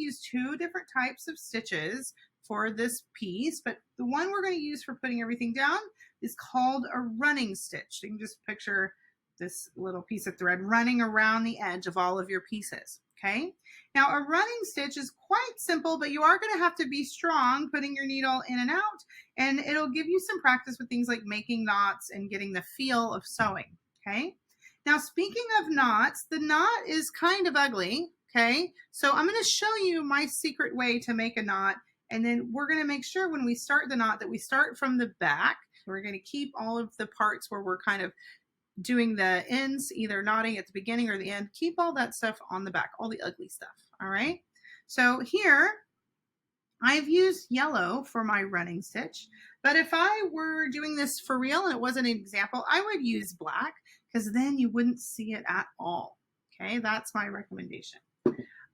use two different types of stitches for this piece, but the one we're going to use for putting everything down is called a running stitch. You can just picture this little piece of thread running around the edge of all of your pieces. Okay, now a running stitch is quite simple, but you are going to have to be strong putting your needle in and out, and it'll give you some practice with things like making knots and getting the feel of sewing. Okay, now speaking of knots, the knot is kind of ugly. Okay, so I'm going to show you my secret way to make a knot, and then we're going to make sure when we start the knot that we start from the back. We're going to keep all of the parts where we're kind of doing the ends, either knotting at the beginning or the end. Keep all that stuff on the back, all the ugly stuff. All right. So here I've used yellow for my running stitch, but if I were doing this for real and it wasn't an example, I would use black because then you wouldn't see it at all. Okay, that's my recommendation.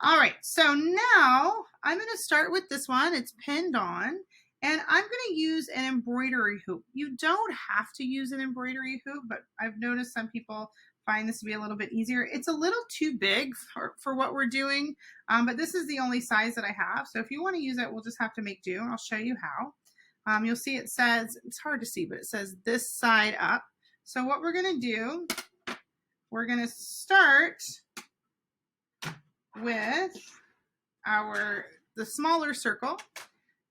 All right, so now I'm going to start with this one. It's pinned on. And I'm going to use an embroidery hoop. You don't have to use an embroidery hoop, but I've noticed some people find this to be a little bit easier. It's a little too big for what we're doing, but this is the only size that I have. So if you want to use it, we'll just have to make do, and I'll show you how. You'll see it says, it's hard to see, but it says this side up. So what we're going to do, we're going to start with the smaller circle.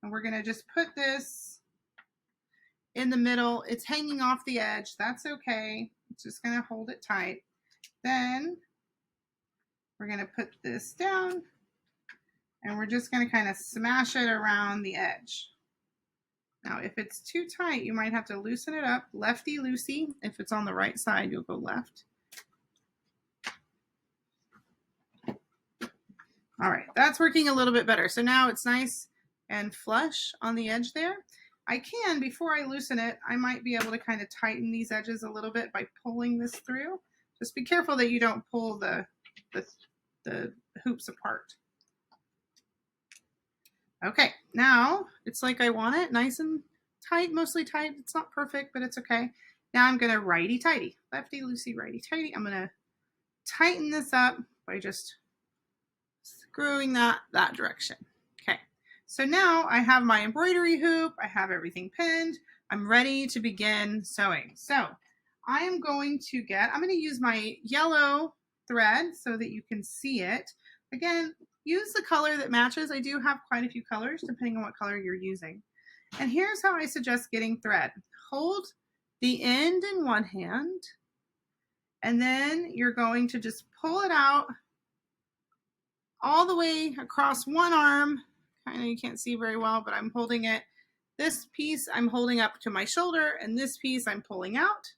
And we're going to just put this in the middle. It's hanging off the edge. That's okay. It's just going to hold it tight. Then we're going to put this down and we're just going to kind of smash it around the edge. Now, if it's too tight, you might have to loosen it up. Lefty loosey. If it's on the right side, you'll go left. All right, that's working a little bit better. So now it's nice and flush on the edge there. I can, before I loosen it, I might be able to kind of tighten these edges a little bit by pulling this through. Just be careful that you don't pull the hoops apart. Okay, now it's like I want it, nice and tight, mostly tight. It's not perfect, but it's okay. Now I'm gonna righty-tighty, lefty-loosey, righty-tighty. I'm gonna tighten this up by just screwing that direction. So now I have my embroidery hoop, I have everything pinned, I'm ready to begin sewing. So I'm going to use my yellow thread so that you can see it. Again, use the color that matches. I do have quite a few colors depending on what color you're using. And here's how I suggest getting thread. Hold the end in one hand, and then you're going to just pull it out all the way across one arm. I know you can't see very well, but I'm holding it. This piece I'm holding up to my shoulder, and this piece I'm pulling out.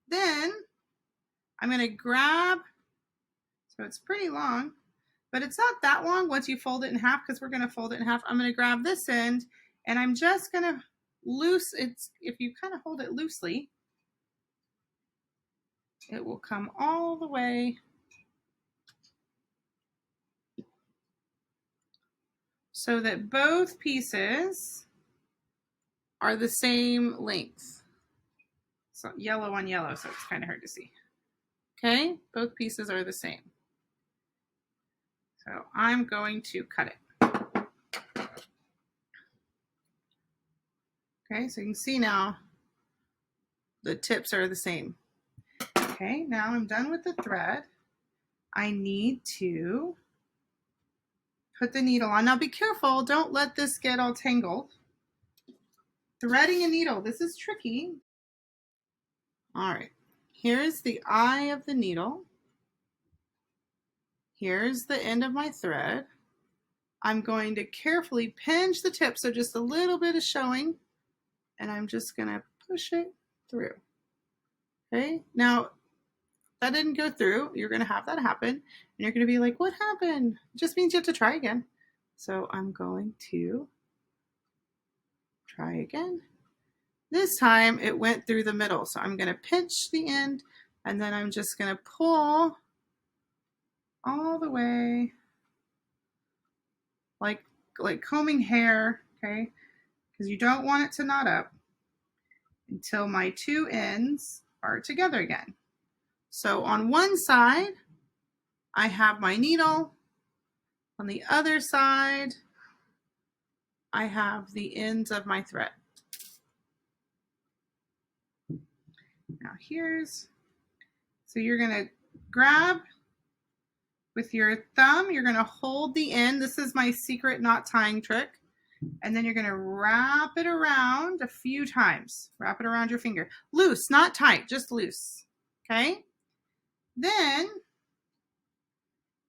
Then I'm going to grab, so it's pretty long, but it's not that long once you fold it in half, because we're going to fold it in half. I'm going to grab this end, and I'm just going to if you kind of hold it loosely, it will come all the way so that both pieces are the same length. So yellow on yellow, so it's kind of hard to see. Okay, both pieces are the same. So I'm going to cut it. Okay, so you can see now the tips are the same. Okay, now I'm done with the thread. I need to put the needle on. Now be careful, don't let this get all tangled. Threading a needle, this is tricky. All right, here's the eye of the needle. Here's the end of my thread. I'm going to carefully pinch the tip so just a little bit is showing, and I'm just gonna push it through. Okay, now that didn't go through. You're gonna have that happen, and you're gonna be like, what happened? It just means you have to try again. So I'm going to try again. This time it went through the middle, so I'm gonna pinch the end, and then I'm just gonna pull all the way, like combing hair, okay? Because you don't want it to knot up until my two ends are together again. So on one side, I have my needle. On the other side, I have the ends of my thread. Now so you're gonna grab with your thumb, you're gonna hold the end. This is my secret knot tying trick. And then you're gonna wrap it around a few times. Wrap it around your finger. Loose, not tight, just loose, okay? Then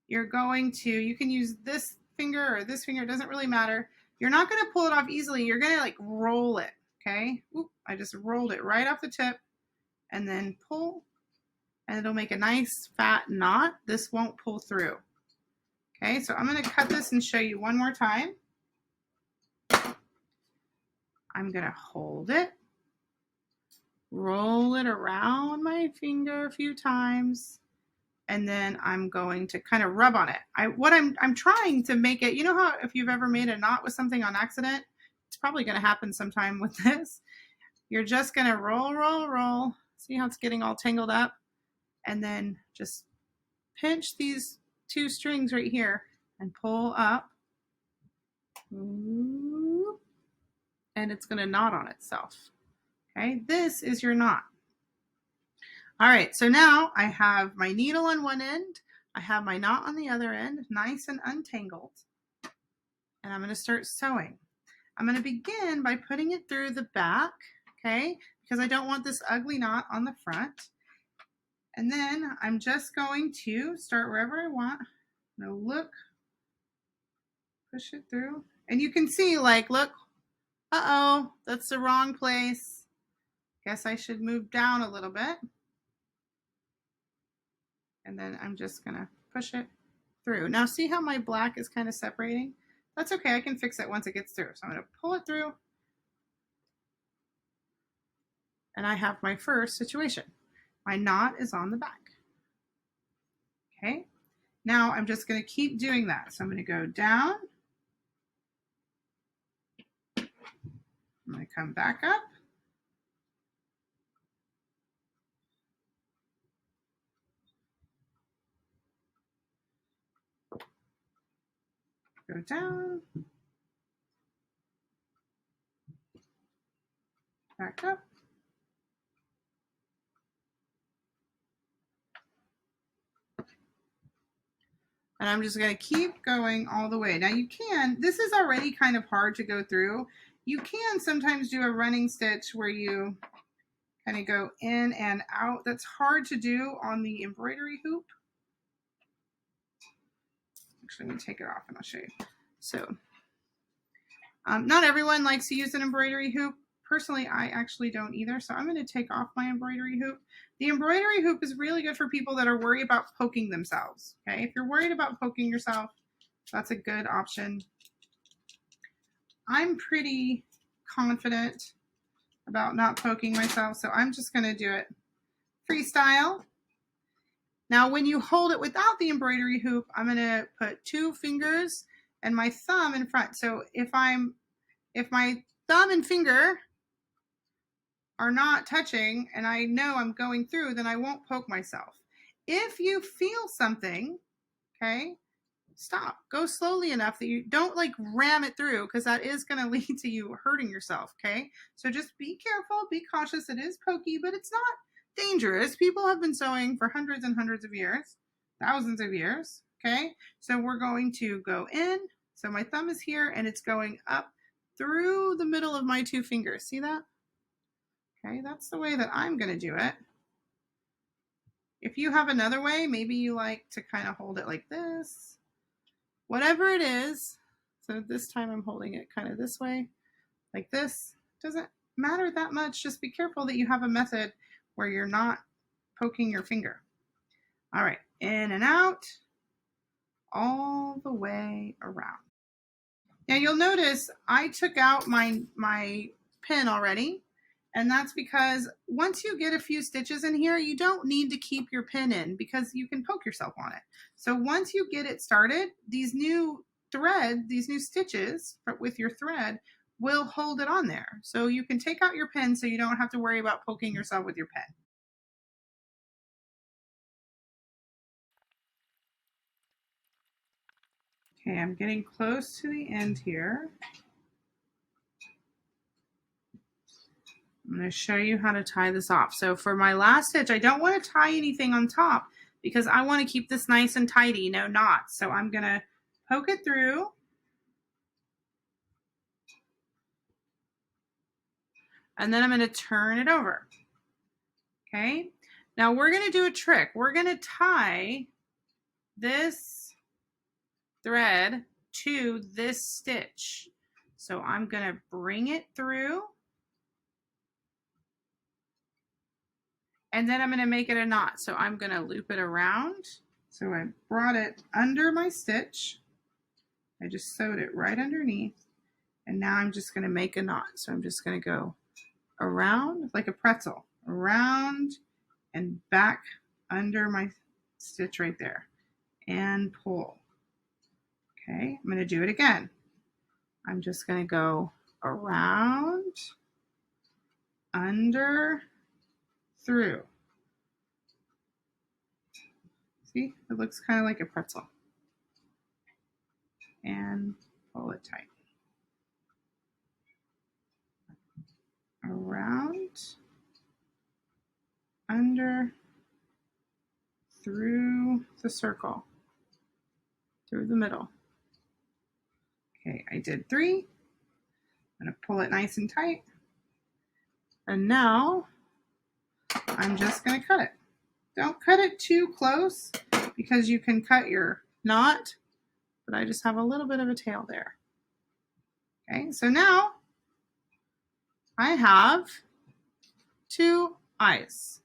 you're going to, you can use this finger or this finger, it doesn't really matter. You're not gonna pull it off easily. You're gonna like roll it, okay? Oop, I just rolled it right off the tip and then pull, and it'll make a nice fat knot. This won't pull through. Okay, so I'm gonna cut this and show you one more time. I'm gonna hold it, roll it around my finger a few times, and then I'm going to kind of rub on it. I'm trying to make it, you know how if you've ever made a knot with something on accident, it's probably gonna happen sometime with this. You're just gonna roll, roll, roll. See how it's getting all tangled up? And then just pinch these two strings right here and pull up. And it's going to knot on itself. Okay, this is your knot. All right, so now I have my needle on one end. I have my knot on the other end, nice and untangled. And I'm going to start sewing. I'm going to begin by putting it through the back, okay, because I don't want this ugly knot on the front. And then I'm just going to start wherever I want. I'm going to look, push it through. And you can see, like, look, uh-oh, that's the wrong place. Guess I should move down a little bit. And then I'm just going to push it through. Now, see how my black is kind of separating? That's okay. I can fix it once it gets through. So I'm going to pull it through. And I have my first situation. My knot is on the back. Okay. Now I'm just going to keep doing that. So I'm going to go down. I'm going to come back up. Go down. Back up. And I'm just going to keep going all the way. Now you can, this is already kind of hard to go through. You can sometimes do a running stitch where you kind of go in and out. That's hard to do on the embroidery hoop. Actually, let me take it off and I'll show you. So, not everyone likes to use an embroidery hoop. Personally, I actually don't either. So I'm going to take off my embroidery hoop. The embroidery hoop is really good for people that are worried about poking themselves. Okay, if you're worried about poking yourself, that's a good option. I'm pretty confident about not poking myself, so I'm just going to do it freestyle. Now, when you hold it without the embroidery hoop, I'm going to put 2 fingers and my thumb in front. So if my thumb and finger are not touching and I know I'm going through, then I won't poke myself. If you feel something, okay, stop. Go slowly enough that you don't like ram it through, because that is going to lead to you hurting yourself, okay? So just be careful, be cautious. It is pokey, but it's not dangerous. People have been sewing for hundreds and hundreds of years, thousands of years, okay? So we're going to go in. So my thumb is here and it's going up through the middle of my 2 fingers. See that? Okay, that's the way that I'm going to do it. If you have another way, maybe you like to kind of hold it like this. Whatever it is. So this time I'm holding it kind of this way, like this. Doesn't matter that much. Just be careful that you have a method where you're not poking your finger. All right, in and out, all the way around. Now you'll notice I took out my pin already. And that's because once you get a few stitches in here, you don't need to keep your pin in because you can poke yourself on it. So once you get it started, these new thread, these new stitches with your thread will hold it on there. So you can take out your pin so you don't have to worry about poking yourself with your pen. Okay, I'm getting close to the end here. I'm going to show you how to tie this off. So for my last stitch, I don't want to tie anything on top because I want to keep this nice and tidy, no knots. So I'm going to poke it through. And then I'm going to turn it over. Okay. Now we're going to do a trick. We're going to tie this thread to this stitch. So I'm going to bring it through. And then I'm going to make it a knot. So I'm going to loop it around. So I brought it under my stitch. I just sewed it right underneath. And now I'm just going to make a knot. So I'm just going to go around like a pretzel, around and back under my stitch right there and pull. Okay, I'm going to do it again. I'm just going to go around, under, through. See, it looks kind of like a pretzel. And pull it tight. Around, under, through the circle, through the middle. Okay, I did 3. I'm going to pull it nice and tight. And now I'm just going to cut it. Don't cut it too close because you can cut your knot, but I just have a little bit of a tail there. Okay, so now I have 2 eyes.